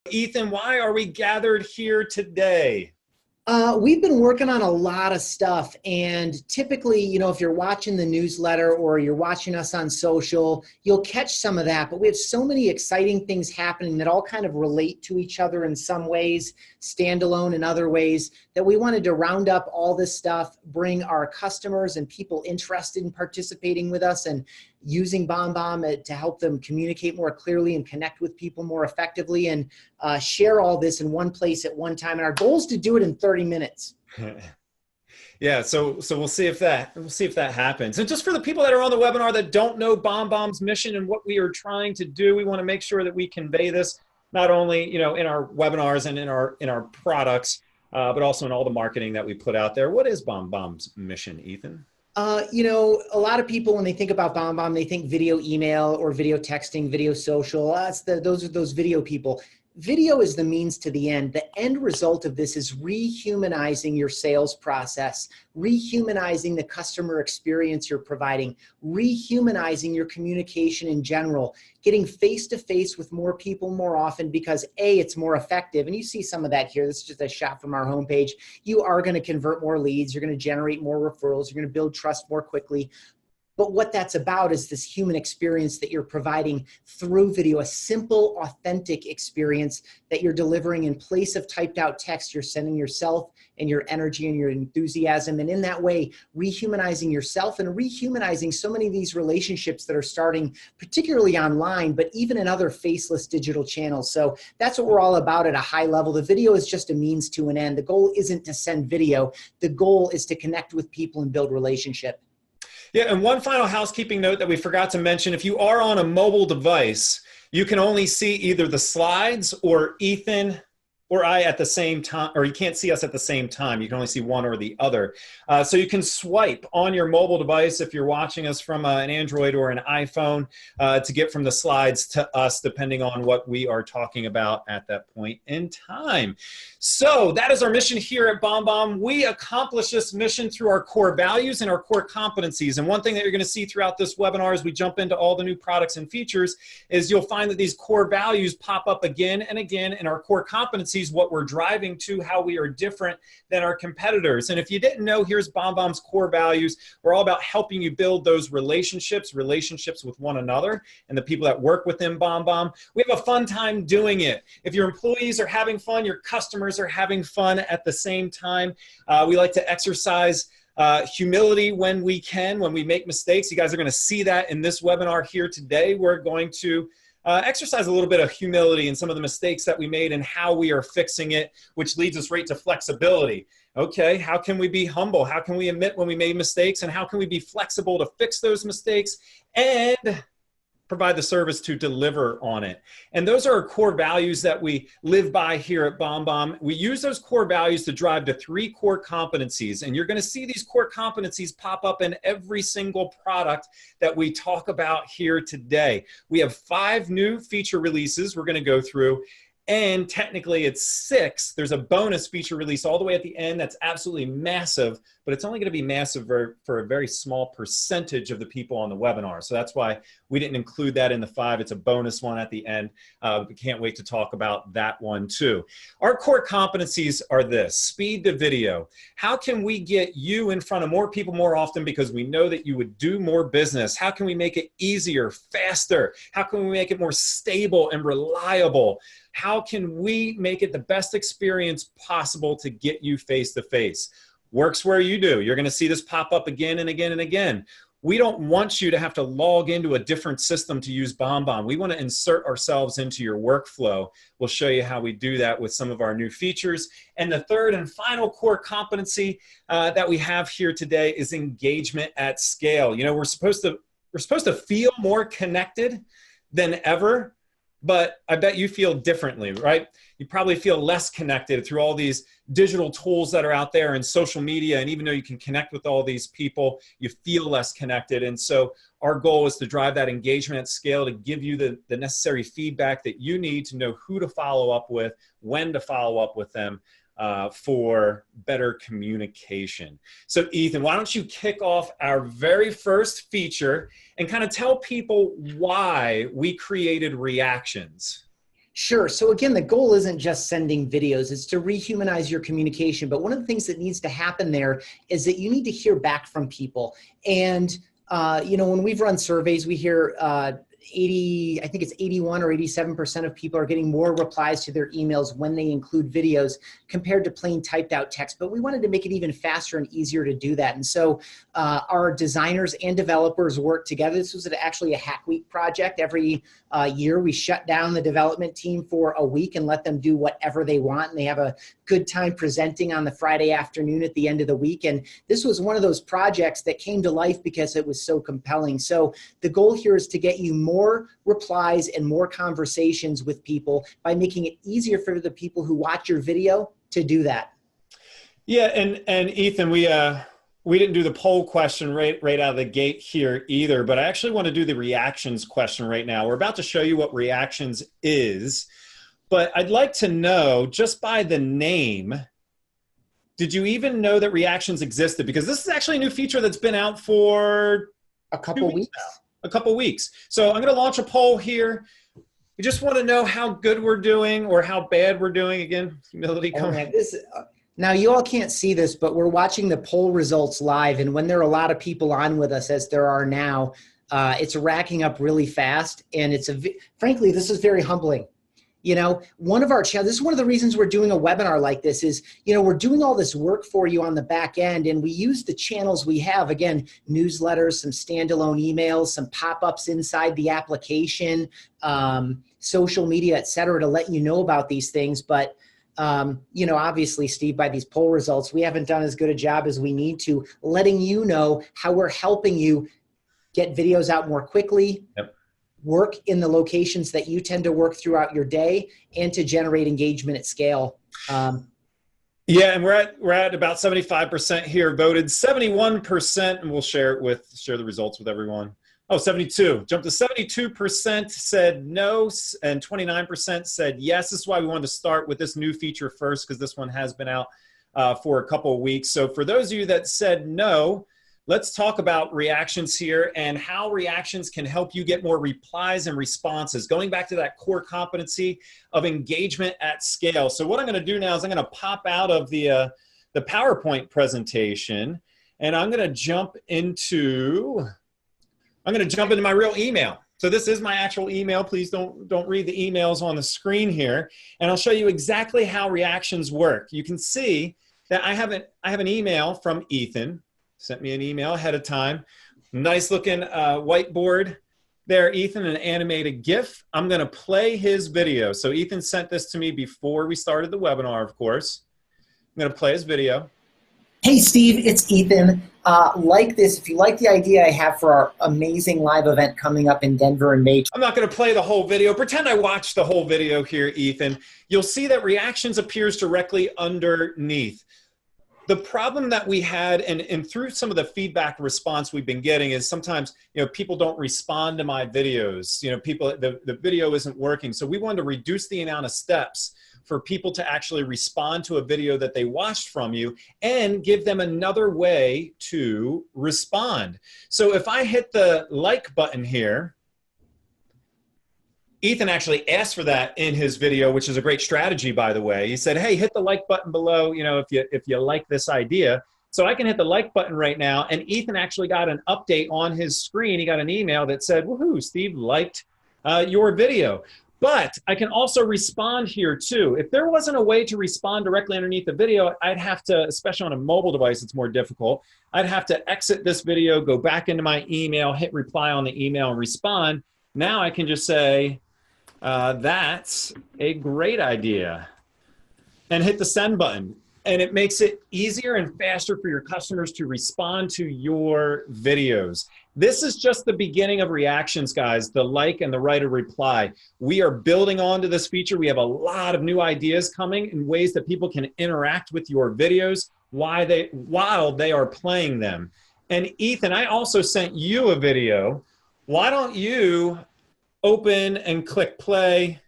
Ethan, why are we gathered here today? We've been working on a lot of stuff, and typically, if you're watching the newsletter or you're watching us on social, you'll catch some of that, but we have so many exciting things happening that all kind of relate to each other in some ways, standalone in other ways, that we wanted to round up all this stuff, bring our customers and people interested in participating with us and using BombBomb to help them communicate more clearly and connect with people more effectively, and share all this in one place at one time. And our goal is to do it in 30 minutes. Yeah, so we'll see if that happens. And just for the people that are on the webinar that don't know BombBomb's mission and what we are trying to do, we want to make sure that we convey this not only in our webinars and in our products, but also in all the marketing that we put out there. What is BombBomb's mission, Ethan? A lot of people, when they think about BombBomb, they think video email or video texting, video social. Those are those video people. Video is the means to the end. The end result of this is rehumanizing your sales process, rehumanizing the customer experience you're providing, rehumanizing your communication in general, getting face-to-face with more people more often because A, it's more effective. And you see some of that here. This is just a shot from our homepage. You are going to convert more leads. You're going to generate more referrals. You're going to build trust more quickly. But what that's about is this human experience that you're providing through video, a simple, authentic experience that you're delivering in place of typed out text. You're sending yourself and your energy and your enthusiasm. And in that way, rehumanizing yourself and rehumanizing so many of these relationships that are starting, particularly online, but even in other faceless digital channels. So that's what we're all about at a high level. The video is just a means to an end. The goal isn't to send video. The goal is to connect with people and build relationship. Yeah, and one final housekeeping note that we forgot to mention, if you are on a mobile device, you can only see either the slides or Ethan or I at the same time, or you can't see us at the same time. You can only see one or the other. So you can swipe on your mobile device if you're watching us from an Android or an iPhone to get from the slides to us, depending on what we are talking about at that point in time. So that is our mission here at BombBomb. We accomplish this mission through our core values and our core competencies. And one thing that you're going to see throughout this webinar as we jump into all the new products and features is you'll find that these core values pop up again and again in our core competencies, what we're driving to, how we are different than our competitors. And if you didn't know, here's BombBomb's core values. We're all about helping you build those relationships with one another and the people that work within BombBomb. We have a fun time doing it. If your employees are having fun, your customers are having fun at the same time. We like to exercise humility when we can, when we make mistakes. You guys are going to see that in this webinar here today. We're going to exercise a little bit of humility in some of the mistakes that we made and how we are fixing it, which leads us right to flexibility. Okay, how can we be humble? How can we admit when we made mistakes? And how can we be flexible to fix those mistakes and provide the service to deliver on it? And those are our core values that we live by here at BombBomb. We use those core values to drive to 3 core competencies. And you're going to see these core competencies pop up in every single product that we talk about here today. We have 5 new feature releases we're going to go through. And technically it's 6. There's a bonus feature release all the way at the end that's absolutely massive, but it's only going to be massive for a very small percentage of the people on the webinar. So that's why we didn't include that in the 5. It's a bonus one at the end. We can't wait to talk about that one too. Our core competencies are this: speed to video. How can we get you in front of more people more often because we know that you would do more business? How can we make it easier, faster? How can we make it more stable and reliable? How can we make it the best experience possible to get you face-to-face? Works where you do. You're going to see this pop up again and again and again. We don't want you to have to log into a different system to use BombBomb. We want to insert ourselves into your workflow. We'll show you how we do that with some of our new features. And the third and final core competency that we have here today is engagement at scale. You know, we're supposed to feel more connected than ever, but I bet you feel differently, right? You probably feel less connected through all these digital tools that are out there and social media. And even though you can connect with all these people, you feel less connected. And so our goal is to drive that engagement at scale, to give you the necessary feedback that you need to know who to follow up with, when to follow up with them, for better communication. So Ethan, why don't you kick off our very first feature and kind of tell people why we created reactions? Sure. So again, the goal isn't just sending videos, it's to rehumanize your communication. But one of the things that needs to happen there is that you need to hear back from people. And, when we've run surveys, we hear 80, I think it's 81 or 87% of people are getting more replies to their emails when they include videos compared to plain typed out text. But we wanted to make it even faster and easier to do that. And so our designers and developers work together. This was actually a Hack Week project. Every year we shut down the development team for a week and let them do whatever they want. And they have a good time presenting on the Friday afternoon at the end of the week. And this was one of those projects that came to life because it was so compelling. So the goal here is to get you more replies and more conversations with people by making it easier for the people who watch your video to do that. Yeah, and Ethan, we didn't do the poll question right out of the gate here either, but I actually want to do the reactions question right now. We're about to show you what reactions is, but I'd like to know, just by the name, did you even know that reactions existed? Because this is actually a new feature that's been out for a couple weeks now. A couple weeks. So I'm going to launch a poll here. We just want to know how good we're doing or how bad we're doing. Again, humility. Oh, man, now you all can't see this, but we're watching the poll results live. And when there are a lot of people on with us, as there are now, it's racking up really fast. And frankly, this is very humbling. One of our channels, this is one of the reasons we're doing a webinar like this is, we're doing all this work for you on the back end, and we use the channels we have, again, newsletters, some standalone emails, some pop-ups inside the application, social media, et cetera, to let you know about these things. But, obviously, Steve, by these poll results, we haven't done as good a job as we need to letting you know how we're helping you get videos out more quickly. Yep. Work in the locations that you tend to work throughout your day, and to generate engagement at scale. Yeah, and we're at about 75% here voted, 71%, and we'll share the results with everyone. Oh, 72, jumped to 72% said no, and 29% said yes. This is why we wanted to start with this new feature first, because this one has been out for a couple of weeks. So for those of you that said no, let's talk about reactions here and how reactions can help you get more replies and responses, going back to that core competency of engagement at scale. So what I'm going to do now is I'm going to pop out of the PowerPoint presentation, and I'm going to jump into my real email. So this is my actual email. Please don't read the emails on the screen here, and I'll show you exactly how reactions work. You can see that I have an email from Ethan. Sent me an email ahead of time. Nice looking whiteboard there, Ethan, an animated GIF. I'm going to play his video. So Ethan sent this to me before we started the webinar, of course. I'm going to play his video. Hey, Steve, it's Ethan. Like this, if you like the idea I have for our amazing live event coming up in Denver in May. I'm not going to play the whole video. Pretend I watched the whole video here, Ethan. You'll see that reactions appears directly underneath. The problem that we had, and through some of the feedback response we've been getting, is sometimes people don't respond to my videos. The video isn't working. So we wanted to reduce the amount of steps for people to actually respond to a video that they watched from you and give them another way to respond. So if I hit the like button here, Ethan actually asked for that in his video, which is a great strategy, by the way. He said, hey, hit the like button below, if you like this idea. So I can hit the like button right now, and Ethan actually got an update on his screen. He got an email that said, woohoo, Steve liked your video. But I can also respond here too. If there wasn't a way to respond directly underneath the video, I'd have to, especially on a mobile device, it's more difficult. I'd have to exit this video, go back into my email, hit reply on the email, and respond. Now I can just say, that's a great idea, and hit the send button. And it makes it easier and faster for your customers to respond to your videos. This is just the beginning of reactions, guys, the like and the write a reply. We are building onto this feature. We have a lot of new ideas coming in ways that people can interact with your videos while they are playing them. And Ethan, I also sent you a video. Why don't you open and click play?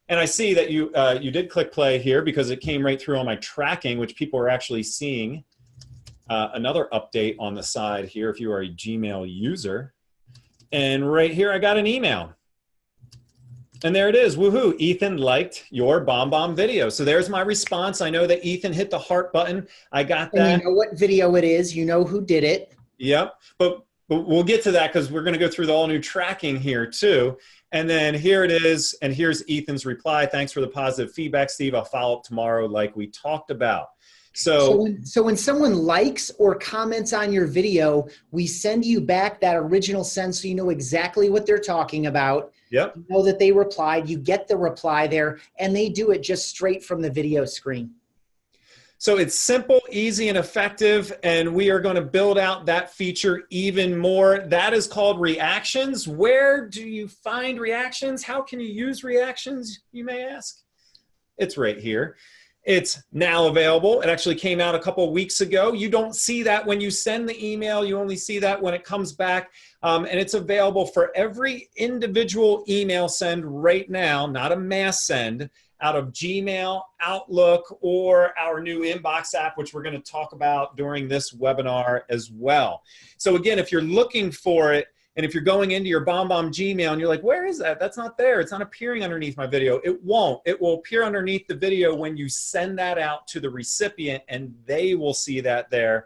And I see that you did click play here because it came right through on my tracking, which people are actually seeing. Another update on the side here if you are a Gmail user. And right here, I got an email. And there it is. Woohoo. Ethan liked your BombBomb video. So there's my response. I know that Ethan hit the heart button. I got that. And you know what video it is. You know who did it. Yep. But we'll get to that because we're going to go through the all new tracking here too. And then here it is. And here's Ethan's reply. Thanks for the positive feedback, Steve. I'll follow up tomorrow like we talked about. So when someone likes or comments on your video, we send you back that original send so you know exactly what they're talking about. Yep. You know that they replied, you get the reply there, and they do it just straight from the video screen. So it's simple, easy, and effective, and we are going to build out that feature even more. That is called reactions. Where do you find reactions? How can you use reactions, you may ask? It's right here. It's now available. It actually came out a couple of weeks ago. You don't see that when you send the email. You only see that when it comes back. And it's available for every individual email send right now, not a mass send, out of Gmail, Outlook, or our new inbox app, which we're going to talk about during this webinar as well. So again, if you're looking for it, and if you're going into your BombBomb Gmail and you're like, where is that? That's not there. It's not appearing underneath my video. It won't. It will appear underneath the video when you send that out to the recipient, and they will see that there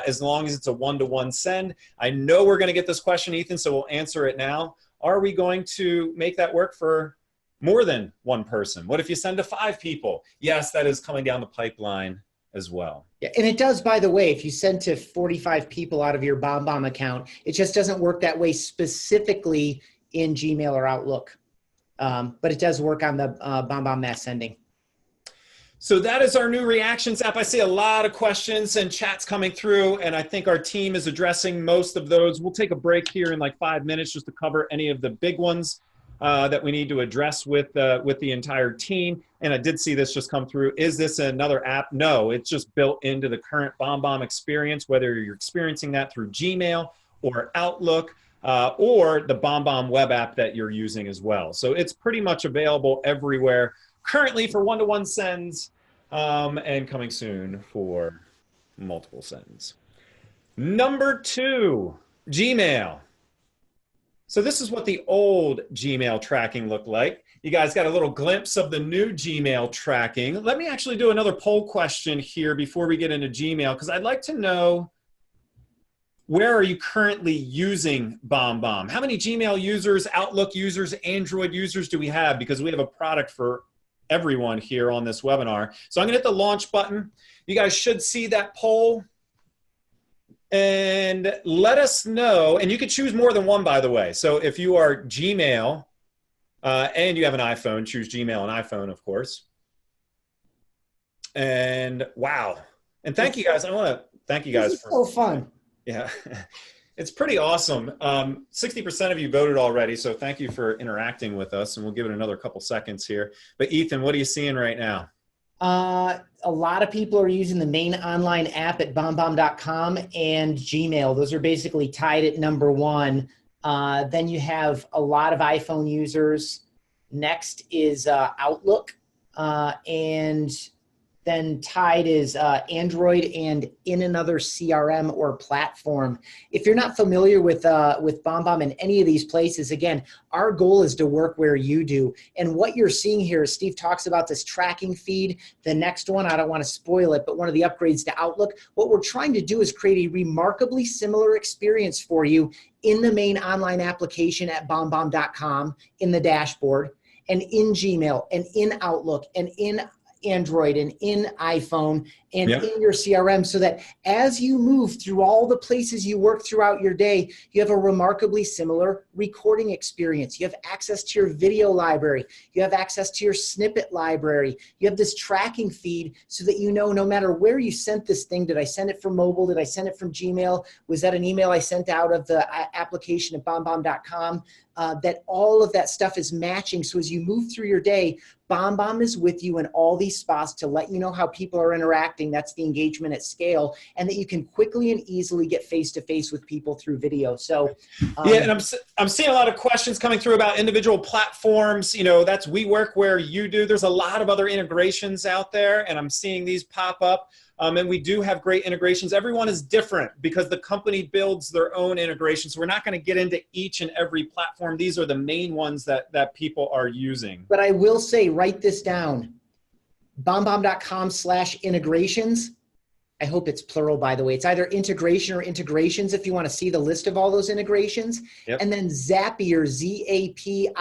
as long as it's a one-to-one send. I know we're going to get this question, Ethan, so we'll answer it now. Are we going to make that work for more than one person? What if you send to 5 people? Yes, that is coming down the pipeline as well. Yeah, and it does, by the way, if you send to 45 people out of your BombBomb account, it just doesn't work that way specifically in Gmail or Outlook. But it does work on the BombBomb mass sending. So that is our new reactions app. I see a lot of questions and chats coming through, and I think our team is addressing most of those. We'll take a break here in like 5 minutes just to cover any of the big ones that we need to address with the entire team. And I did see this just come through. Is this another app? No, it's just built into the current BombBomb experience, whether you're experiencing that through Gmail or Outlook or the BombBomb web app that you're using as well. So it's pretty much available everywhere currently for one-to-one sends and coming soon for multiple sends. Number 2, Gmail. So this is what the old Gmail tracking looked like. You guys got a little glimpse of the new Gmail tracking. Let me actually do another poll question here before we get into Gmail, because I'd like to know, where are you currently using BombBomb? How many Gmail users, Outlook users, Android users do we have? Because we have a product for everyone here on this webinar. So I'm going to hit the launch button. You guys should see that poll. And let us know, and you can choose more than one, by the way. So if you are Gmail and you have an iPhone, choose Gmail and iPhone, of course. And wow. And thank you guys. I want to thank you guys. This is so fun. Yeah, it's pretty awesome. 60% of you voted already, so thank you for interacting with us, and we'll give it another couple seconds here. But Ethan, what are you seeing right now? A lot of people are using the main online app at bombbomb.com and Gmail. Those are basically tied at number 1. Then you have a lot of iPhone users. Next is Outlook, and then tied is Android and in another CRM or platform. If you're not familiar with BombBomb in any of these places, again, our goal is to work where you do. And what you're seeing here is Steve talks about this tracking feed. The next one, I don't want to spoil it, but one of the upgrades to Outlook, what we're trying to do is create a remarkably similar experience for you in the main online application at bombbomb.com, in the dashboard, and in Gmail, and in Outlook, and in Android, and in iPhone, and in your CRM, so that as you move through all the places you work throughout your day, you have a remarkably similar recording experience. You have access to your video library. You have access to your snippet library. You have this tracking feed so that you know no matter where you sent this thing, did I send it from mobile? Did I send it from Gmail? Was that an email I sent out of the application at bombbomb.com? That all of that stuff is matching. So as you move through your day, BombBomb is with you in all these spots to let you know how people are interacting. That's the engagement at scale, and that you can quickly and easily get face-to-face with people through video. So yeah, and I'm seeing a lot of questions coming through about individual platforms. You know, that's we work where you do. There's a lot of other integrations out there, and I'm seeing these pop up. And we do have great integrations. Everyone is different because the company builds their own integrations. So we're not going to get into each and every platform. These are the main ones that people are using. But I will say, write this down, bombbomb.com/integrations. I hope it's plural, by the way. It's either integration or integrations if you want to see the list of all those integrations. Yep. And then Zapier, Zapier.com,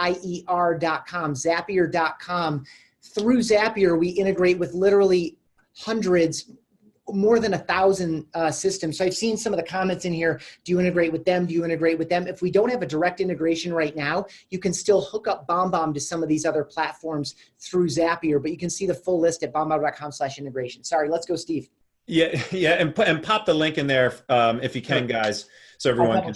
Zapier.com. Through Zapier, we integrate with literally hundreds, more than 1,000 systems. So I've seen some of the comments in here. Do you integrate with them? Do you integrate with them? If we don't have a direct integration right now, you can still hook up BombBomb to some of these other platforms through Zapier, but you can see the full list at bombbomb.com/integration. Sorry, let's go, Steve. Yeah, and pop the link in there if you can, guys, so everyone can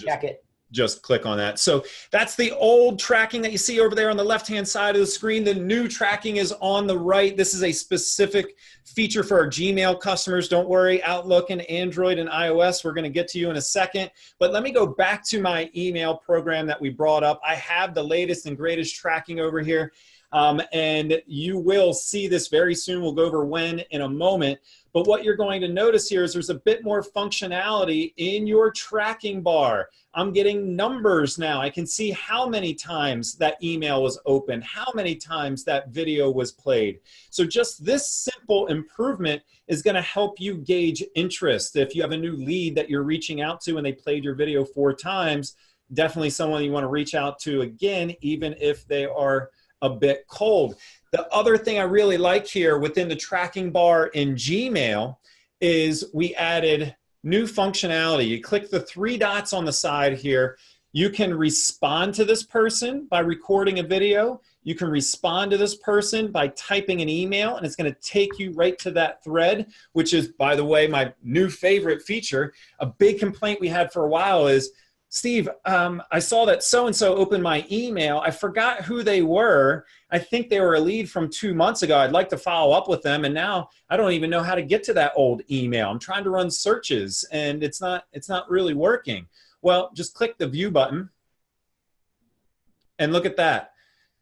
just click on that. So that's the old tracking that you see over there on the left-hand side of the screen. The new tracking is on the right. This is a specific feature for our Gmail customers. Don't worry, Outlook and Android and iOS, we're going to get to you in a second. But let me go back to my email program that we brought up. I have the latest and greatest tracking over here. And you will see this very soon. We'll go over when in a moment. But what you're going to notice here is there's a bit more functionality in your tracking bar. I'm getting numbers now. I can see how many times that email was opened, how many times that video was played. So just this simple improvement is going to help you gauge interest. If you have a new lead that you're reaching out to and they played your video 4 times, definitely someone you want to reach out to again, even if they are a bit cold. The other thing I really like here within the tracking bar in Gmail is we added new functionality. You click the 3 dots on the side here. You can respond to this person by recording a video. You can respond to this person by typing an email, and it's going to take you right to that thread, which is, by the way, my new favorite feature. A big complaint we had for a while is, Steve, I saw that so-and-so opened my email. I forgot who they were. I think they were a lead from 2 months ago. I'd like to follow up with them. And now I don't even know how to get to that old email. I'm trying to run searches and it's not really working. Well, just click the view button and look at that.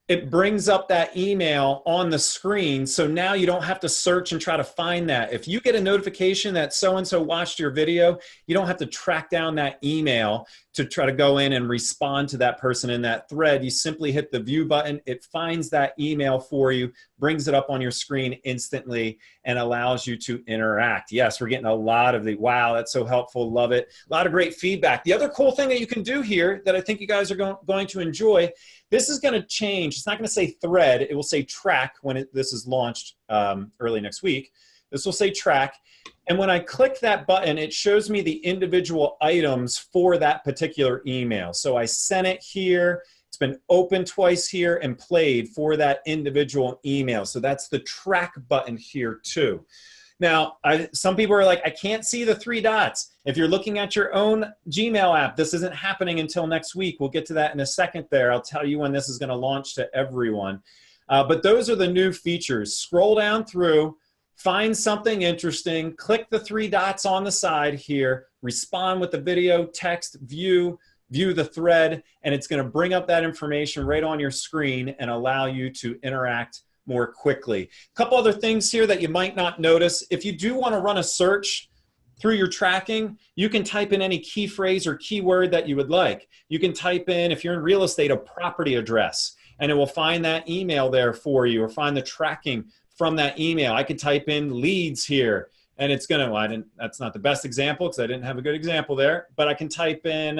It brings up that email on the screen. So now you don't have to search and try to find that. If you get a notification that so-and-so watched your video, you don't have to track down that email to try to go in and respond to that person in that thread. You simply hit the view button. It finds that email for you, brings it up on your screen instantly, and allows you to interact. Yes, we're getting a lot of the, wow, that's so helpful, love it. A lot of great feedback. The other cool thing that you can do here that I think you guys are going to enjoy, this is going to change. It's not going to say thread. It will say track when this is launched early next week. This will say track. And when I click that button, it shows me the individual items for that particular email. So I sent it here. It's been opened twice here and played for that individual email. So that's the track button here too. Now, some people are like, I can't see the 3 dots. If you're looking at your own Gmail app, this isn't happening until next week. We'll get to that in a second there. I'll tell you when this is going to launch to everyone. But those are the new features. Scroll down through, find something interesting, click the 3 dots on the side here, respond with the video, text, view the thread, and it's going to bring up that information right on your screen and allow you to interact more quickly. A couple other things here that you might not notice. If you do want to run a search through your tracking, you can type in any key phrase or keyword that you would like. You can type in, if you're in real estate, a property address, and it will find that email there for you or find the tracking from that email. I could type in leads here, and it's going to, well, that's not the best example because I didn't have a good example there, but I can type in,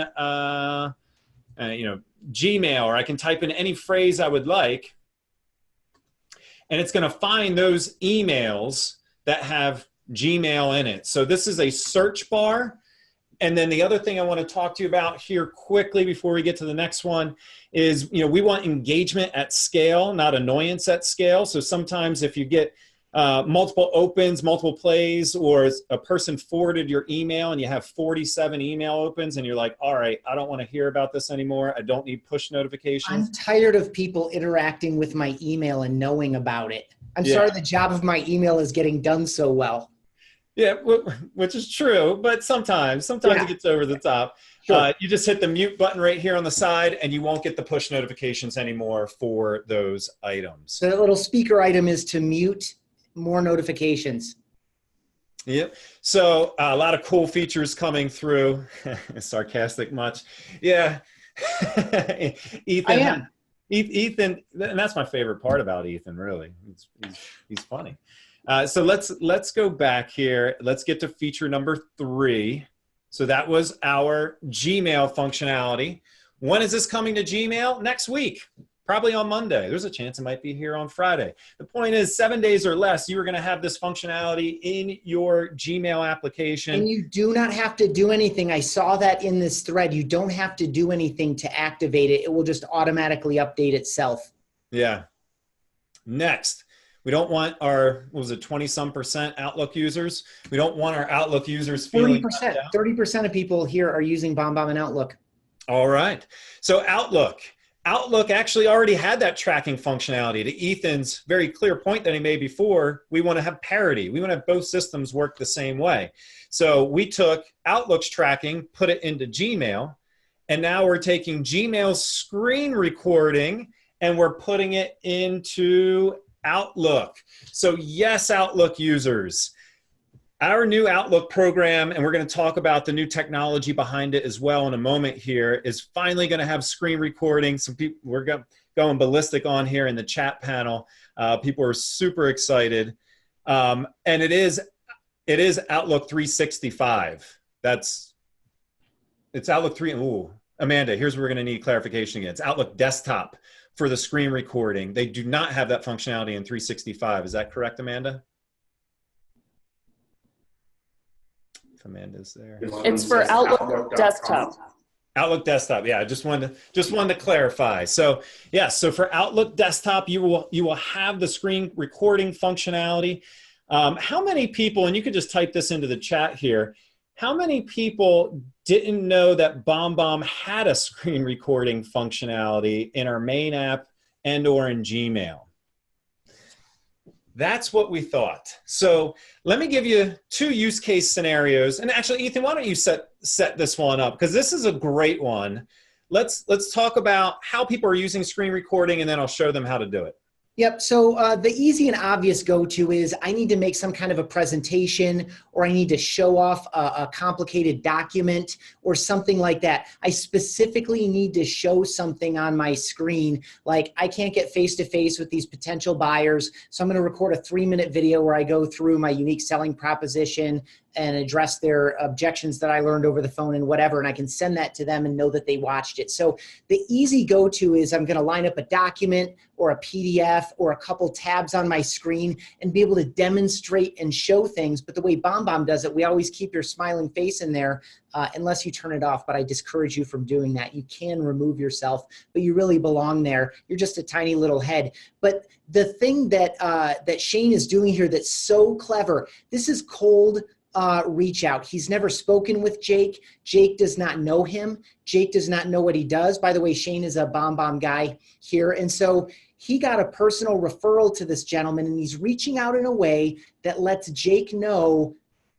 Gmail, or I can type in any phrase I would like, and it's going to find those emails that have Gmail in it. So this is a search bar. And then the other thing I want to talk to you about here quickly before we get to the next one is, we want engagement at scale, not annoyance at scale. So sometimes if you get multiple opens, multiple plays, or a person forwarded your email and you have 47 email opens and you're like, all right, I don't want to hear about this anymore. I don't need push notifications. I'm tired of people interacting with my email and knowing about it. I'm sorry the job of my email is getting done so well. Yeah, which is true, but sometimes it gets over the top. Sure. You just hit the mute button right here on the side and you won't get the push notifications anymore for those items. So that little speaker item is to mute more notifications. Yep. So a lot of cool features coming through. Sarcastic much? Yeah. I Ethan had am. Ethan, and that's my favorite part about Ethan. Really, he's funny. So let's go back here. Let's get to feature number 3. So that was our Gmail functionality. When is this coming to Gmail? Next week. Probably on Monday. There's a chance it might be here on Friday. The point is, 7 days or less, you are going to have this functionality in your Gmail application. And you do not have to do anything. I saw that in this thread. You don't have to do anything to activate it. It will just automatically update itself. Yeah. Next, we don't want our, what was it, 20-some% Outlook users? We don't want our Outlook users feeling left 30%. out. 30% of people here are using BombBomb and Outlook. All right. So Outlook actually already had that tracking functionality. To Ethan's very clear point that he made before, we want to have parity. We want to have both systems work the same way. So we took Outlook's tracking, put it into Gmail, and now we're taking Gmail's screen recording and we're putting it into Outlook. So yes, Outlook users, our new Outlook program, and we're going to talk about the new technology behind it as well in a moment here, is finally going to have screen recording. Some people, we're going ballistic on here in the chat panel. People are super excited. And it is Outlook 365. It's Outlook 3. Ooh, Amanda, here's where we're going to need clarification again. It's Outlook Desktop for the screen recording. They do not have that functionality in 365. Is that correct, Amanda? Amanda's there. It's for Outlook Desktop. Outlook Desktop, yeah. Just wanted to clarify. So yes, so for Outlook Desktop, you will have the screen recording functionality. How many people, and you could just type this into the chat here, how many people didn't know that BombBomb had a screen recording functionality in our main app and or in Gmail? That's what we thought. So let me give you 2 use case scenarios. And actually, Ethan, why don't you set this one up? Because this is a great one. Let's talk about how people are using screen recording, and then I'll show them how to do it. Yep. So the easy and obvious go-to is I need to make some kind of a presentation, or I need to show off a complicated document or something like that. I specifically need to show something on my screen. Like I can't get face-to-face with these potential buyers, so I'm going to record a 3-minute video where I go through my unique selling proposition and address their objections that I learned over the phone and whatever, and I can send that to them and know that they watched it. So the easy go-to is I'm going to line up a document or a PDF or a couple tabs on my screen and be able to demonstrate and show things. But the way BombBomb does it, we always keep your smiling face in there unless you turn it off, but I discourage you from doing that. You can remove yourself, but you really belong there. You're just a tiny little head. But the thing that, that Shane is doing here that's so clever, this is cold reach out. He's never spoken with Jake. Jake does not know him. Jake does not know what he does. By the way, Shane is a BombBomb guy here. And so he got a personal referral to this gentleman, and he's reaching out in a way that lets Jake know,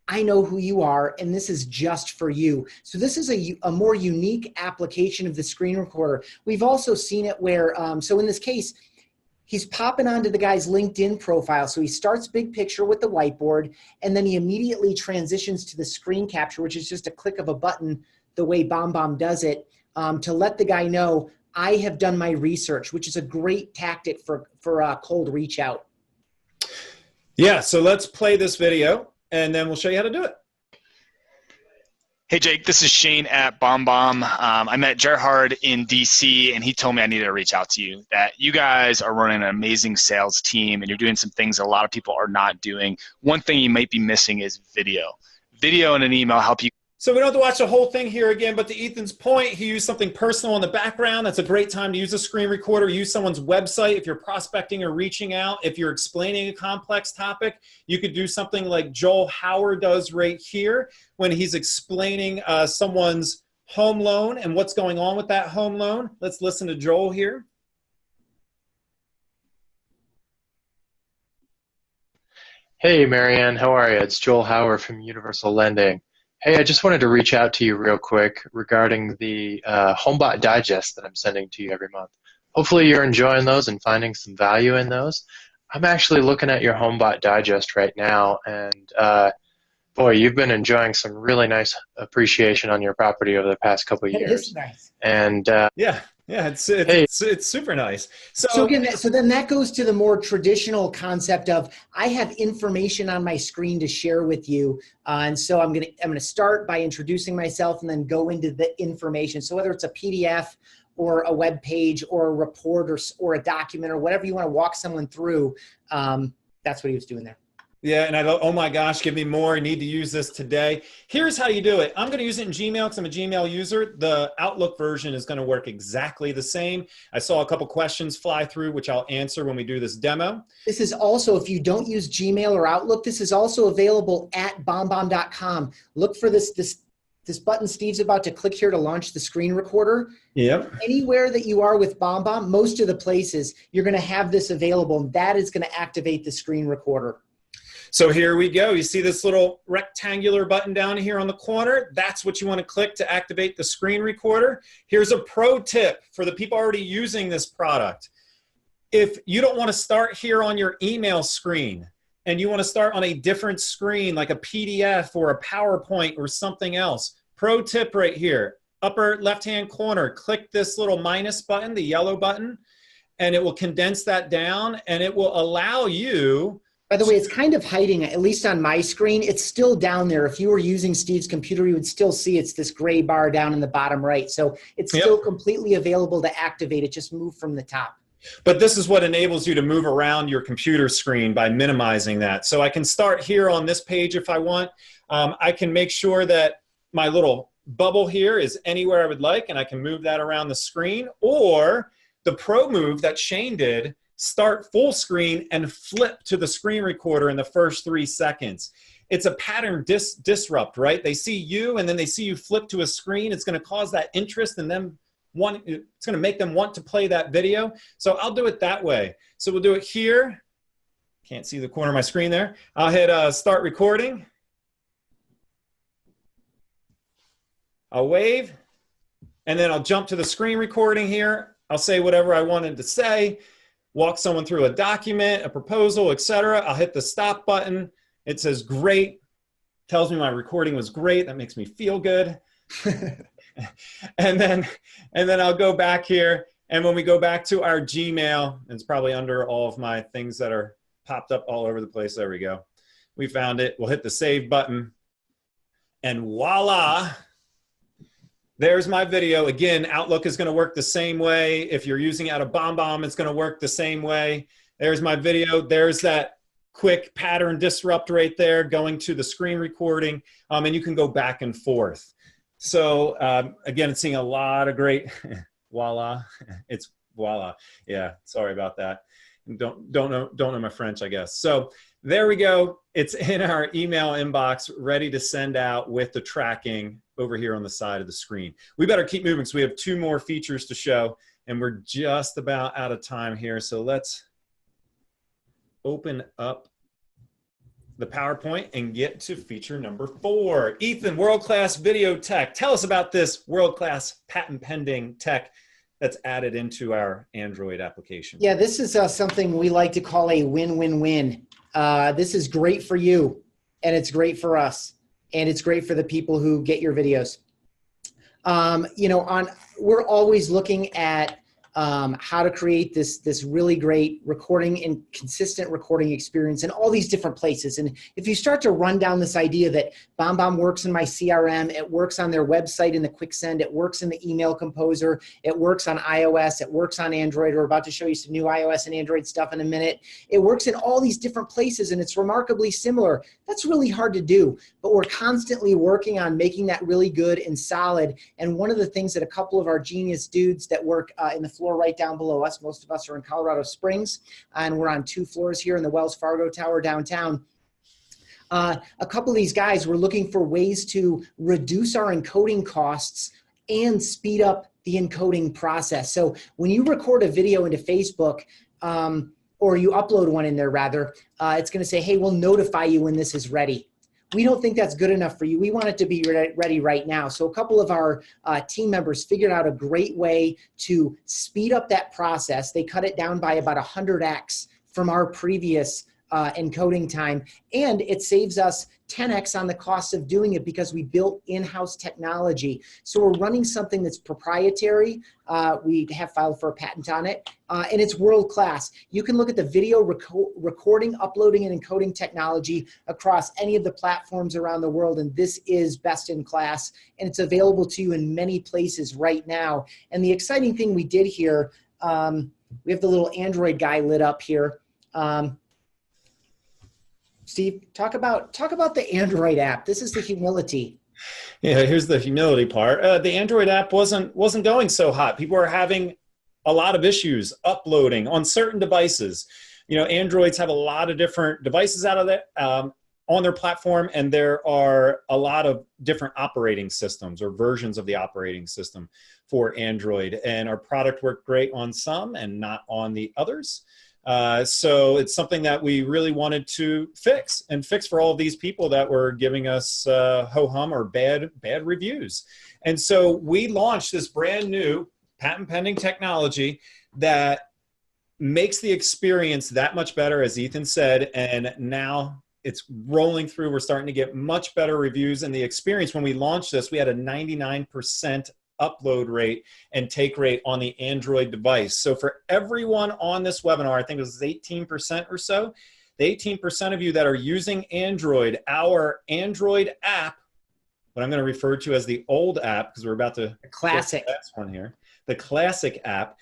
I know who you are, and this is just for you. So this is a more unique application of the screen recorder. We've also seen it where, so in this case, he's popping onto the guy's LinkedIn profile. So he starts big picture with the whiteboard, and then he immediately transitions to the screen capture, which is just a click of a button, the way BombBomb does it, to let the guy know, I have done my research, which is a great tactic for cold reach out. Yeah, so let's play this video, and then we'll show you how to do it. Hey Jake, this is Shane at BombBomb. I met Gerhard in DC, and he told me I needed to reach out to you, that you guys are running an amazing sales team and you're doing some things that a lot of people are not doing. One thing you might be missing is video. Video and an email help you. So we don't have to watch the whole thing here again, but to Ethan's point, he used something personal in the background. That's a great time to use a screen recorder. Use someone's website if you're prospecting or reaching out. If you're explaining a complex topic, you could do something like Joel Howard does right here when he's explaining someone's home loan and what's going on with that home loan. Let's listen to Joel here. Hey, Marianne, how are you? It's Joel Howard from Universal Lending. Hey, I just wanted to reach out to you real quick regarding the HomeBot Digest that I'm sending to you every month. Hopefully you're enjoying those and finding some value in those. I'm actually looking at your HomeBot Digest right now, and Boy, you've been enjoying some really nice appreciation on your property over the past couple of It is years. nice. And Yeah, yeah, hey, it's super nice. So So again, so then that goes to the more traditional concept of I have information on my screen to share with you, and so I'm gonna start by introducing myself and then go into the information. So whether it's a PDF or a web page or a report or a document or whatever you want to walk someone through, that's what he was doing there. yeah, and I go, oh my gosh, give me more. I need to use this today. Here's how you do it. I'm going to use it in Gmail because I'm a Gmail user. The Outlook version is going to work exactly the same. I saw a couple questions fly through, which I'll answer when we do this demo. This is also, if you don't use Gmail or Outlook, this is also available at bombbomb.com. Look for this button Steve's about to click here to launch the screen recorder. Yep. Anywhere that you are with BombBomb, most of the places, you're going to have this available, and that is going to activate the screen recorder. So here we go. You see this little rectangular button down here on the corner? That's what you want to click to activate the screen recorder. Here's a pro tip for the people already using this product. If you don't want to start here on your email screen and you want to start on a different screen like a PDF or a PowerPoint or something else, pro tip right here, upper left-hand corner, click this little minus button, the yellow button, and it will condense that down and it will allow you. By the way, it's kind of hiding, at least on my screen. It's still down there. If you were using Steve's computer, you would still see it's this gray bar down in the bottom right. So it's still completely available to activate. It just moved from the top. But this is what enables you to move around your computer screen by minimizing that. So I can start here on this page if I want. I can make sure that my little bubble here is anywhere I would like, and I can move that around the screen. Or the pro move that Shane did, start full screen and flip to the screen recorder in the first 3 seconds. It's a pattern disrupt, right? They see you and then they see you flip to a screen. It's going to cause that interest in them. It's going to make them want to play that video. So I'll do it that way. So we'll do it here. Can't see the corner of my screen there. I'll hit start recording. I'll wave. And then I'll jump to the screen recording here. I'll say whatever I wanted to say. Walk someone through a document, a proposal, etc. I'll hit the stop button. It says great, tells me my recording was great. That makes me feel good. and then I'll go back here. And when we go back to our Gmail, it's probably under all of my things that are popped up all over the place. There we go. We found it. We'll hit the save button. And voila. There's my video. Again, Outlook is going to work the same way. If you're using out of BombBomb, it's going to work the same way. There's my video. There's that quick pattern disrupt right there going to the screen recording. And you can go back and forth. So again, it's seeing a lot of great, voila. It's voila. Yeah, sorry about that. Don't know my French, I guess. So there we go. It's in our email inbox, ready to send out with the tracking over here on the side of the screen. We better keep moving because we have 2 more features to show and we're just about out of time here. So let's open up the PowerPoint and get to feature number 4. Ethan, world-class video tech. Tell us about this world-class patent pending tech that's added into our Android application. Yeah, this is something we like to call a win-win-win. This is great for you, and it's great for us, and it's great for the people who get your videos. We're always looking at how to create this really great recording and consistent recording experience in all these different places. And if you start to run down this idea that BombBomb works in my CRM, it works on their website in the Quick Send, it works in the email composer, it works on iOS, it works on Android. We're about to show you some new iOS and Android stuff in a minute. It works in all these different places and it's remarkably similar. That's really hard to do, but we're constantly working on making that really good and solid. And one of the things that a couple of our genius dudes that work in the floor right down below us, most of us are in Colorado Springs, and we're on 2 floors here in the Wells Fargo Tower downtown. A couple of these guys were looking for ways to reduce our encoding costs and speed up the encoding process. So when you record a video into Facebook, or you upload one in there rather, it's going to say, hey, we'll notify you when this is ready. We don't think that's good enough for you. We want it to be ready right now. So a couple of our team members figured out a great way to speed up that process. They cut it down by about 100x from our previous encoding time, and it saves us 10x on the cost of doing it because we built in-house technology. So we're running something that's proprietary. We have filed for a patent on it, and it's world-class. You can look at the video recording, uploading, and encoding technology across any of the platforms around the world, and this is best in class, and it's available to you in many places right now. And the exciting thing we did here, we have the little Android guy lit up here. Steve, talk about the Android app. This is the humility. Yeah, here's the humility part. The Android app wasn't going so hot. People are having a lot of issues uploading on certain devices. You know, Androids have a lot of different devices out of that on their platform, and there are a lot of different operating systems or versions of the operating system for Android. And our product worked great on some and not on the others. So it's something that we really wanted to fix for all of these people that were giving us ho-hum or bad reviews. And so we launched this brand new patent pending technology that makes the experience that much better, as Ethan said, and now it's rolling through. We're starting to get much better reviews, and the experience when we launched this, we had a 99% upload rate and take rate on the Android device. So for everyone on this webinar, I think it was 18% or so, the 18% of you that are using Android, our Android app, what I'm going to refer to as the old app, because we're about to classic that's one here. The classic app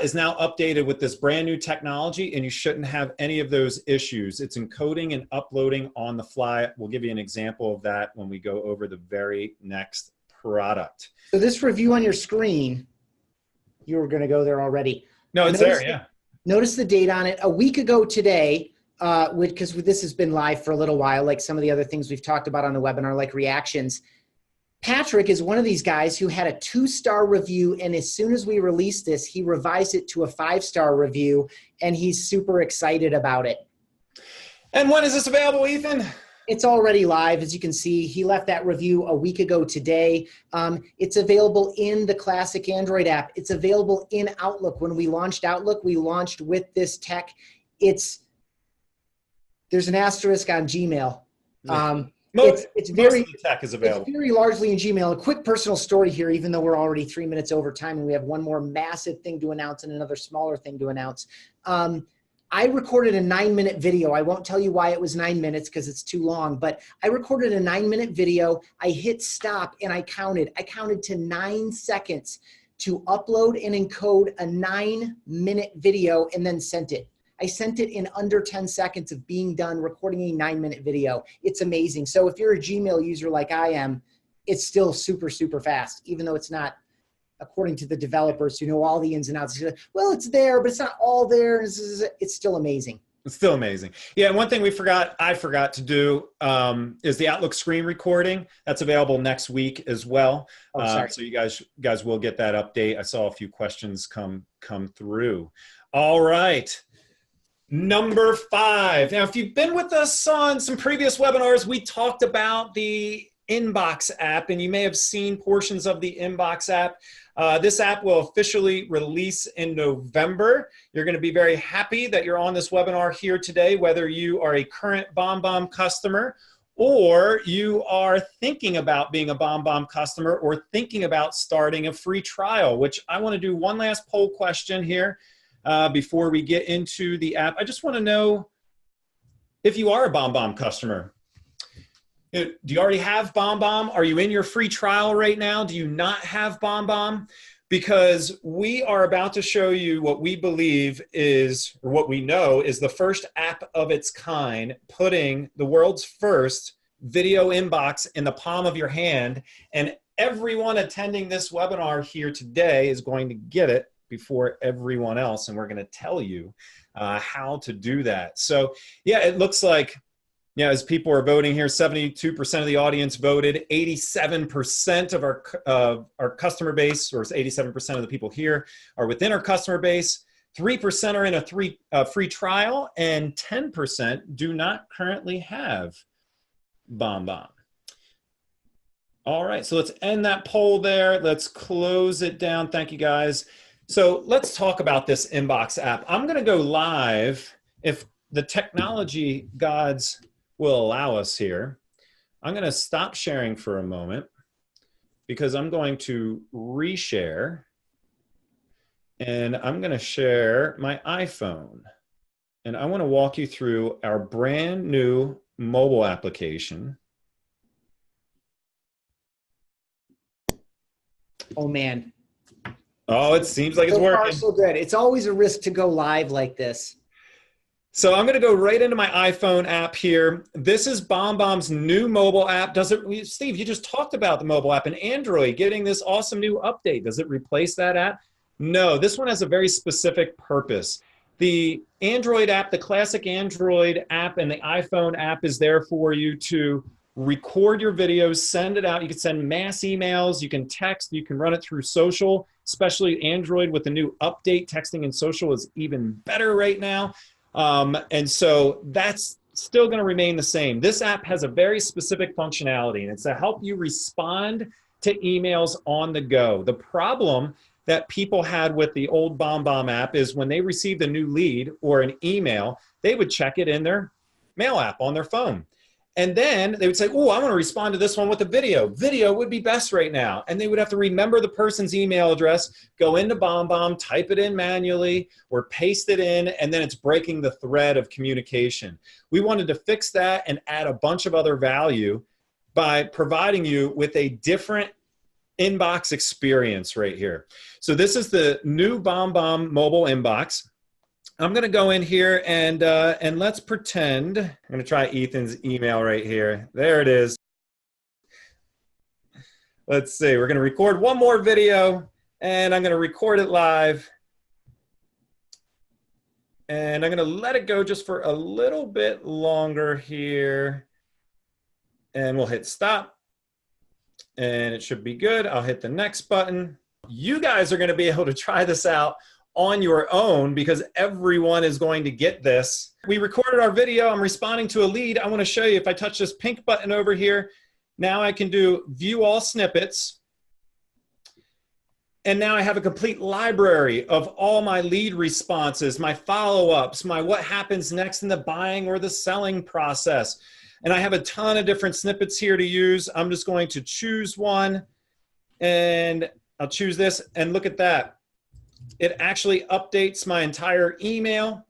is now updated with this brand new technology, and you shouldn't have any of those issues. It's encoding and uploading on the fly. We'll give you an example of that when we go over the very next product. So this review on your screen, you were going to go there already. No, it's there, yeah. Notice the date on it. A week ago today, because this has been live for a little while, like some of the other things we've talked about on the webinar, like reactions. Patrick is one of these guys who had a 2-star review, and as soon as we released this, he revised it to a 5-star review, and he's super excited about it. And when is this available, Ethan? It's already live. As you can see, he left that review a week ago today. It's available in the classic Android app. It's available in Outlook. When we launched Outlook, we launched with this tech. There's an asterisk on Gmail. It's very, most of the tech is available. It's very largely in Gmail. A quick personal story here, even though we're already 3 minutes over time and we have one more massive thing to announce and another smaller thing to announce. I recorded a 9-minute video. I won't tell you why it was 9 minutes because it's too long, but I recorded a 9-minute video. I hit stop and I counted. I counted to 9 seconds to upload and encode a 9-minute video and then sent it. I sent it in under 10 seconds of being done recording a 9-minute video. It's amazing. So if you're a Gmail user like I am, it's still super, super fast, even though it's not, according to the developers who know all the ins and outs. Well, it's there, but it's not all there. It's still amazing. It's still amazing. Yeah, and one thing I forgot to do is the Outlook screen recording. That's available next week as well. So you guys will get that update. I saw a few questions come through. All right. Number 5. Now, if you've been with us on some previous webinars, we talked about the Inbox app, and you may have seen portions of the Inbox app. This app will officially release in November. You're going to be very happy that you're on this webinar here today, whether you are a current BombBomb customer or you are thinking about being a BombBomb customer or thinking about starting a free trial, which I want to do one last poll question here. Before we get into the app, I just want to know if you are a BombBomb customer. Do you already have BombBomb? Are you in your free trial right now? Do you not have BombBomb? Because we are about to show you what we believe is, or what we know is the first app of its kind, putting the world's first video inbox in the palm of your hand. And everyone attending this webinar here today is going to get it before everyone else, and we're going to tell you how to do that. So yeah, it looks like, yeah, as people are voting here, 72% of the audience voted, 87% of our customer base, or 87% of the people here are within our customer base, 3% are in a free trial, and 10% do not currently have BombBomb. All right, so let's end that poll there. Let's close it down. Thank you, guys. So let's talk about this Inbox app. I'm going to go live. If the technology gods will allow us here, I'm going to stop sharing for a moment because I'm going to reshare, and I'm going to share my iPhone. And I want to walk you through our brand new mobile application. Oh man. Oh, it seems like it's So far, working. so good. It's always a risk to go live like this. So I'm going to go right into my iPhone app here. This is BombBomb's new mobile app. Does it, Steve, you just talked about the mobile app and Android getting this awesome new update. Does it replace that app? No, this one has a very specific purpose. The Android app, the classic Android app and the iPhone app is there for you to record your videos, send it out. You can send mass emails, you can text, you can run it through social, especially Android with the new update. Texting and social is even better right now. And so that's still going to remain the same. This app has a very specific functionality, and it's to help you respond to emails on the go. The problem that people had with the old BombBomb app is when they received a new lead or an email, they would check it in their mail app on their phone. And then they would say, oh, I want to respond to this one with a video. Video would be best right now. And they would have to remember the person's email address, go into BombBomb, type it in manually, or paste it in, and then it's breaking the thread of communication. We wanted to fix that and add a bunch of other value by providing you with a different inbox experience right here. So this is the new BombBomb mobile inbox. I'm going to go in here and let's pretend, I'm going to try Ethan's email right here. There it is. Let's see, we're going to record one more video and I'm going to record it live. And I'm going to let it go just for a little bit longer here. And we'll hit stop. And it should be good. I'll hit the next button. You guys are going to be able to try this out on your own because everyone is going to get this. We recorded our video. I'm responding to a lead. I want to show you if I touch this pink button over here, now I can do view all snippets. And now I have a complete library of all my lead responses, my follow-ups, my what happens next in the buying or the selling process. And I have a ton of different snippets here to use. I'm just going to choose one and I'll choose this and look at that. It actually updates my entire email.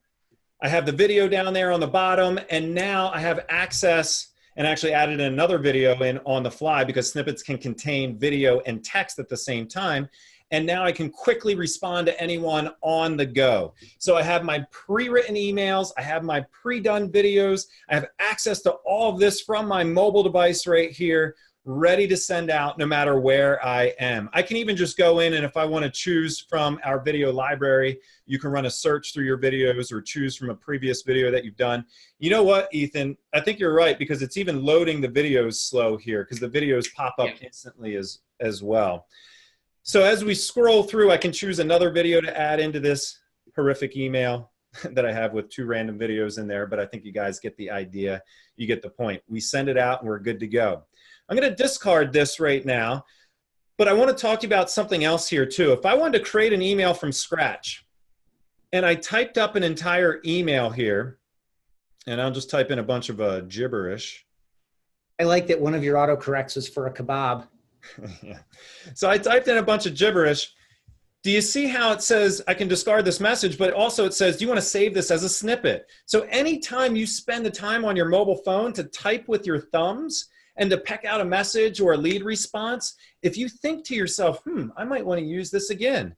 I have the video down there on the bottom, and now I have access and actually added another video in on the fly because snippets can contain video and text at the same time. And now I can quickly respond to anyone on the go. So I have my pre-written emails, I have my pre-done videos, I have access to all of this from my mobile device right here, ready to send out no matter where I am. I can even just go in and if I want to choose from our video library, you can run a search through your videos or choose from a previous video that you've done. You know what, Ethan? I think you're right because it's even loading the videos slow here because the videos pop up instantly as well. So as we scroll through, I can choose another video to add into this horrific email that I have with 2 random videos in there, but I think you guys get the idea. You get the point. We send it out and we're good to go. I'm going to discard this right now, but I want to talk to you about something else here too. If I wanted to create an email from scratch and I typed up an entire email here, and I'll just type in a bunch of gibberish. I like that one of your autocorrects was for a kebab. Yeah. So I typed in a bunch of gibberish. Do you see how it says I can discard this message, but also it says, do you want to save this as a snippet? So anytime you spend the time on your mobile phone to type with your thumbs and to peck out a message or a lead response, if you think to yourself, I might want to use this again,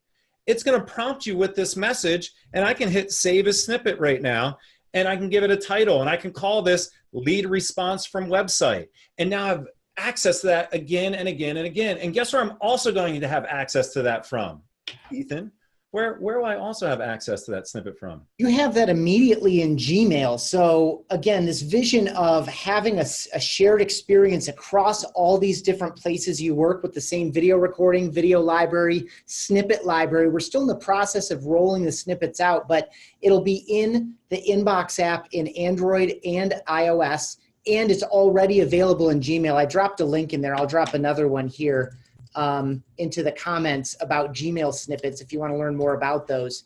it's going to prompt you with this message, and I can hit save as snippet right now, and I can give it a title, and I can call this lead response from website. And now I've access to that again and again and again. And guess where I'm also going to have access to that from? Ethan, where will I also have access to that snippet from? You have that immediately in Gmail. So again, this vision of having a shared experience across all these different places you work with the same video recording, video library, snippet library. We're still in the process of rolling the snippets out, but it'll be in the Inbox app in Android and iOS. And it's already available in Gmail. I dropped a link in there. I'll drop another one here into the comments about Gmail snippets if you want to learn more about those.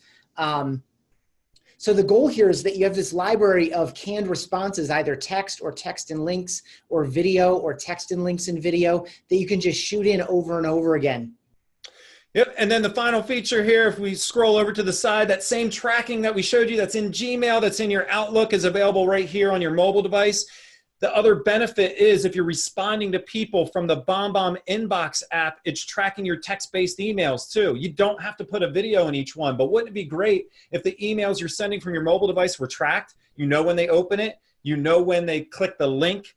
So the goal here is that you have this library of canned responses, either text or text and links, or video or text and links and video, that you can just shoot in over and over again. Yep, and then the final feature here, if we scroll over to the side, that same tracking that we showed you that's in Gmail, that's in your Outlook, is available right here on your mobile device. The other benefit is if you're responding to people from the BombBomb Inbox app, it's tracking your text-based emails too. You don't have to put a video in each one, but wouldn't it be great if the emails you're sending from your mobile device were tracked? You know when they open it, you know when they click the link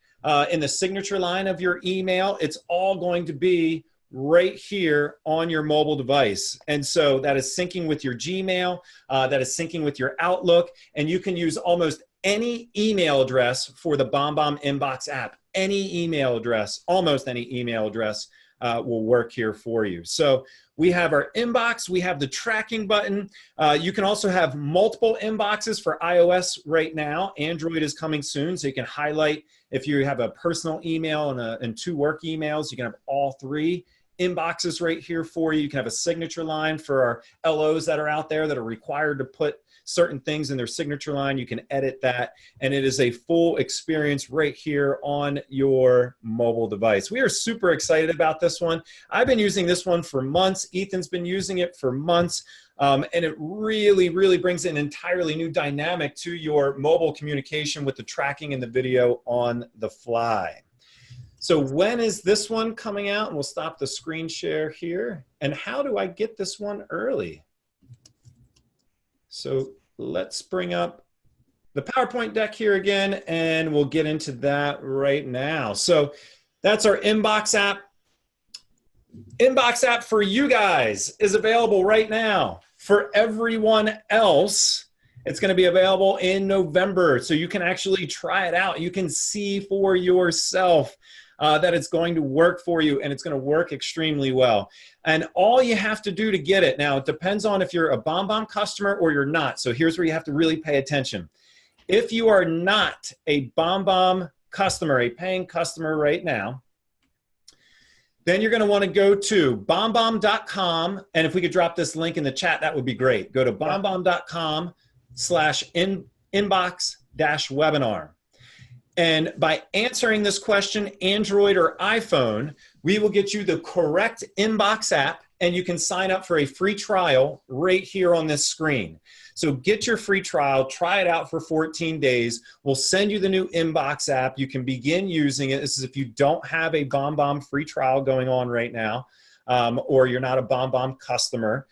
in the signature line of your email. It's all going to be right here on your mobile device. And so that is syncing with your Gmail, that is syncing with your Outlook, and you can use almost any email address for the BombBomb Inbox app. Any email address, almost any email address will work here for you. So we have our inbox, we have the tracking button. You can also have multiple inboxes for iOS right now. Android is coming soon, so you can highlight if you have a personal email and two work emails, you can have all three inboxes right here for you. You can have a signature line for our LOs that are out there that are required to put certain things in their signature line. You can edit that, and it is a full experience right here on your mobile device. We are super excited about this one. I've been using this one for months. Ethan's been using it for months, and it really, really brings an entirely new dynamic to your mobile communication with the tracking and the video on the fly. So when is this one coming out? And we'll stop the screen share here. And how do I get this one early? So let's bring up the PowerPoint deck here again, and we'll get into that right now. So that's our Inbox app. Inbox app for you guys is available right now. For everyone else, it's going to be available in November. So you can actually try it out. You can see for yourself that it's going to work for you, and it's going to work extremely well. And all you have to do to get it, now it depends on if you're a BombBomb customer or you're not. So here's where you have to really pay attention. If you are not a BombBomb customer, a paying customer right now, then you're going to want to go to bombbomb.com. And if we could drop this link in the chat, that would be great. Go to bombbomb.com/inbox-webinar. And by answering this question, Android or iPhone, we will get you the correct Inbox app, and you can sign up for a free trial right here on this screen. So get your free trial, try it out for 14 days. We'll send you the new Inbox app. You can begin using it. This is if you don't have a BombBomb free trial going on right now, or you're not a BombBomb customer.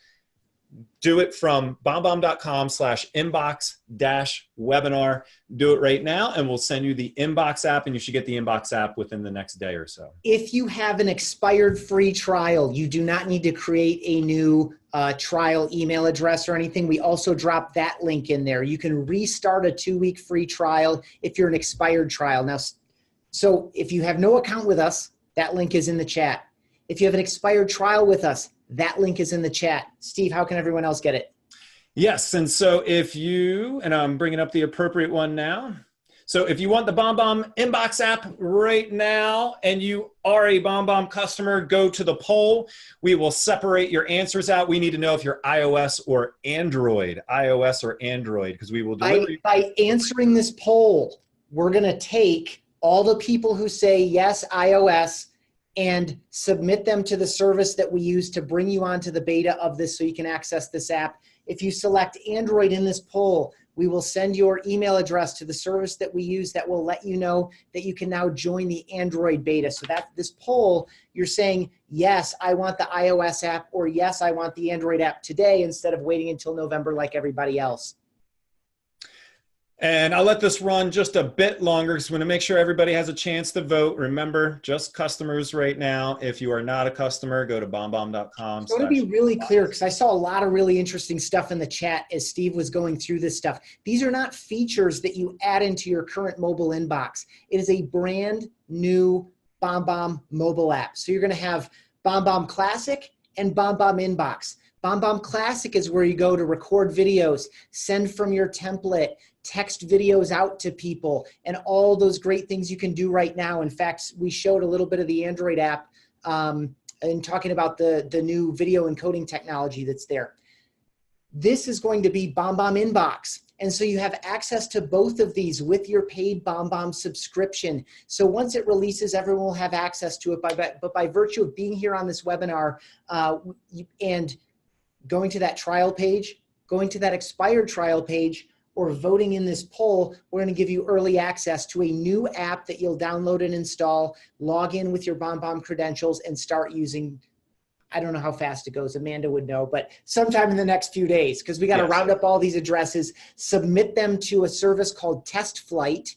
Do it from bombbomb.com/inbox-webinar. Do it right now, and we'll send you the Inbox app, and you should get the Inbox app within the next day or so. If you have an expired free trial, you do not need to create a new trial email address or anything. We also drop that link in there. You can restart a 2-week free trial if you're an expired trial. Now, so if you have no account with us, that link is in the chat. If you have an expired trial with us, that link is in the chat. Steve, how can everyone else get it? Yes, and so if you, and I'm bringing up the appropriate one now. So if you want the BombBomb Inbox app right now and you are a BombBomb customer, go to the poll. We will separate your answers out. We need to know if you're iOS or Android, because we will deliver. By answering this poll, we're going to take all the people who say yes, iOS, and submit them to the service that we use to bring you onto the beta of this so you can access this app. If you select Android in this poll, we will send your email address to the service that we use that will let you know that you can now join the Android beta. So that this poll, you're saying, yes, I want the iOS app, or yes, I want the Android app today instead of waiting until November like everybody else. And I'll let this run just a bit longer because we want to make sure everybody has a chance to vote. Remember, just customers right now. If you are not a customer, go to bombbomb.com. So to be really clear, because I saw a lot of really interesting stuff in the chat as Steve was going through this stuff. These are not features that you add into your current mobile inbox. It is a brand new BombBomb mobile app. So you're going to have BombBomb Classic and BombBomb Inbox. BombBomb Classic is where you go to record videos, send from your template, text videos out to people, and all those great things you can do right now. In fact, we showed a little bit of the Android app in talking about the new video encoding technology that's there. This is going to be BombBomb Inbox. And so you have access to both of these with your paid BombBomb subscription. So once it releases, everyone will have access to it. But by virtue of being here on this webinar and going to that trial page, going to that expired trial page, or voting in this poll, we're going to give you early access to a new app that you'll download and install, log in with your BombBomb credentials, and start using. I don't know how fast it goes. Amanda would know, but sometime in the next few days, because we got to round up all these addresses, submit them to a service called Test Flight,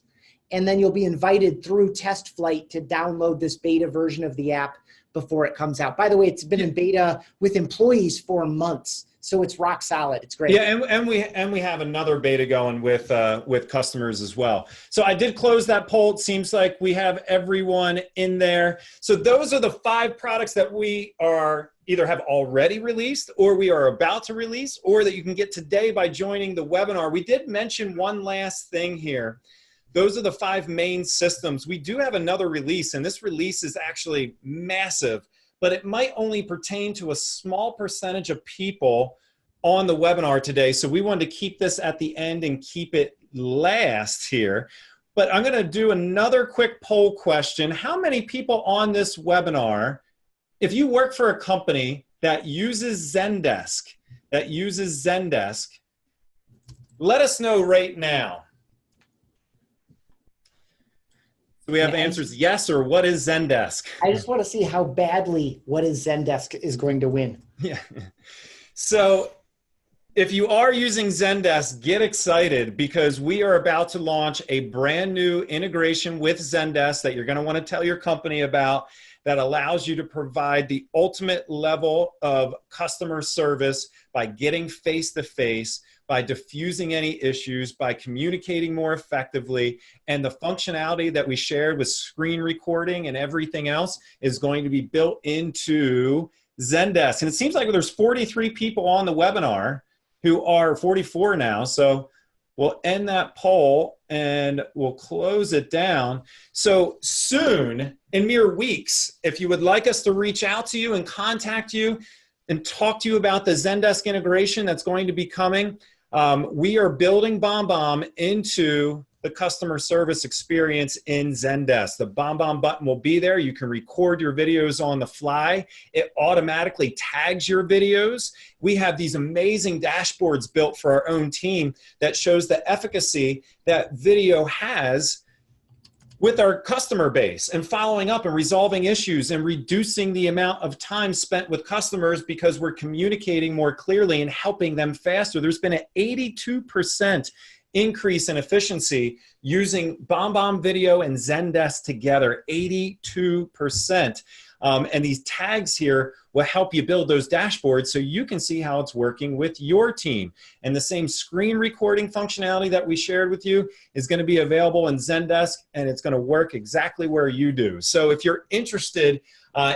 and then you'll be invited through Test Flight to download this beta version of the app before it comes out. By the way, it's been in beta with employees for months. So it's rock solid. It's great. Yeah, and we have another beta going with customers as well. So I did close that poll. It seems like we have everyone in there. So those are the 5 products that we are either have already released, or we are about to release, or that you can get today by joining the webinar. We did mention one last thing here. Those are the 5 main systems. We do have another release, and this release is actually massive, but it might only pertain to a small percentage of people on the webinar today. So we wanted to keep this at the end and keep it last here. But I'm going to do another quick poll question. How many people on this webinar, if you work for a company that uses Zendesk, let us know right now. Do we have answers yes or what is Zendesk? I just want to see how badly what is Zendesk is going to win. Yeah. So if you are using Zendesk, get excited, because we are about to launch a brand new integration with Zendesk that you're going to want to tell your company about, that allows you to provide the ultimate level of customer service by getting face-to-face, by diffusing any issues, by communicating more effectively. And the functionality that we shared with screen recording and everything else is going to be built into Zendesk. And it seems like there's 43 people on the webinar who are 44 now. So we'll end that poll and we'll close it down. So soon, in mere weeks, if you would like us to reach out to you and contact you and talk to you about the Zendesk integration that's going to be coming, we are building BombBomb into the customer service experience in Zendesk. The BombBomb button will be there. You can record your videos on the fly. It automatically tags your videos. We have these amazing dashboards built for our own team that shows the efficacy that video has with our customer base, and following up and resolving issues and reducing the amount of time spent with customers because we're communicating more clearly and helping them faster. There's been an 82% increase in efficiency using BombBomb Video and Zendesk together, 82%. And these tags here will help you build those dashboards so you can see how it's working with your team. And the same screen recording functionality that we shared with you is going to be available in Zendesk, and it's going to work exactly where you do. So if you're interested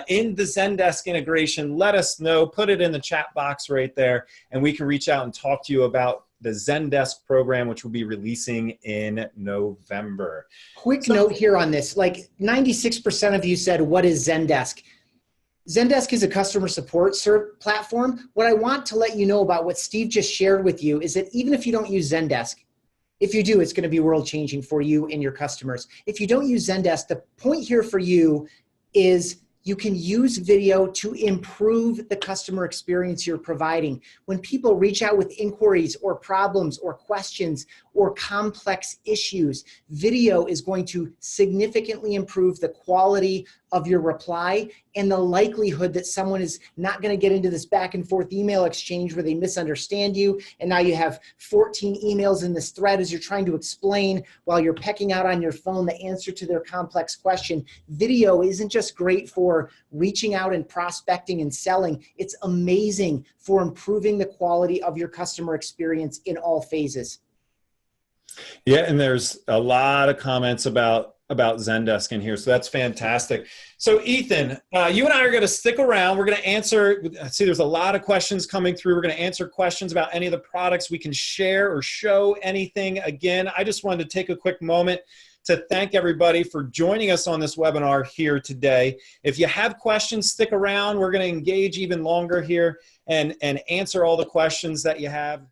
in the Zendesk integration, let us know. Put it in the chat box right there, and we can reach out and talk to you about the Zendesk program, which will be releasing in November. Quick note here on this, like 96% of you said, what is Zendesk? Zendesk is a customer support platform. What I want to let you know about what Steve just shared with you is that even if you don't use Zendesk, if you do, it's going to be world changing for you and your customers. If you don't use Zendesk, the point here for you is you can use video to improve the customer experience you're providing. When people reach out with inquiries or problems or questions or complex issues, video is going to significantly improve the quality of your reply and the likelihood that someone is not going to get into this back and forth email exchange where they misunderstand you. And now you have 14 emails in this thread as you're trying to explain while you're pecking out on your phone the answer to their complex question. Video isn't just great for reaching out and prospecting and selling. It's amazing for improving the quality of your customer experience in all phases. Yeah, and there's a lot of comments about Zendesk in here, so that's fantastic. So Ethan, you and I are going to stick around. We're going to answer, see there's a lot of questions coming through. We're going to answer questions about any of the products we can share or show anything. Again, I just wanted to take a quick moment to thank everybody for joining us on this webinar here today. If you have questions, stick around. We're going to engage even longer here and answer all the questions that you have.